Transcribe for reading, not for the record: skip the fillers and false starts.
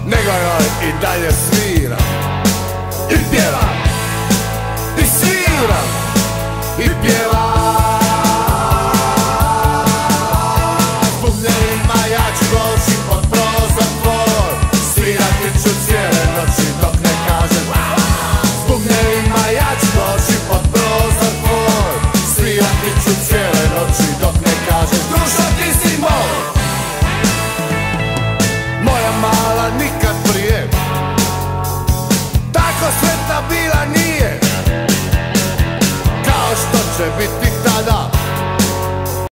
nego joj i dalje sviram i pjevam i sviram i pjevam. S bubnjevima ja ću doći pod prozor tvoj, svirati ću cijele noći dok ne kažem. S bubnjevima ja ću doći pod prozor tvoj, svirati ću cijele noći dok ne kažem. Dušo, ti si moj, moja mala nikad prije tako sretna bila nije, kao što će biti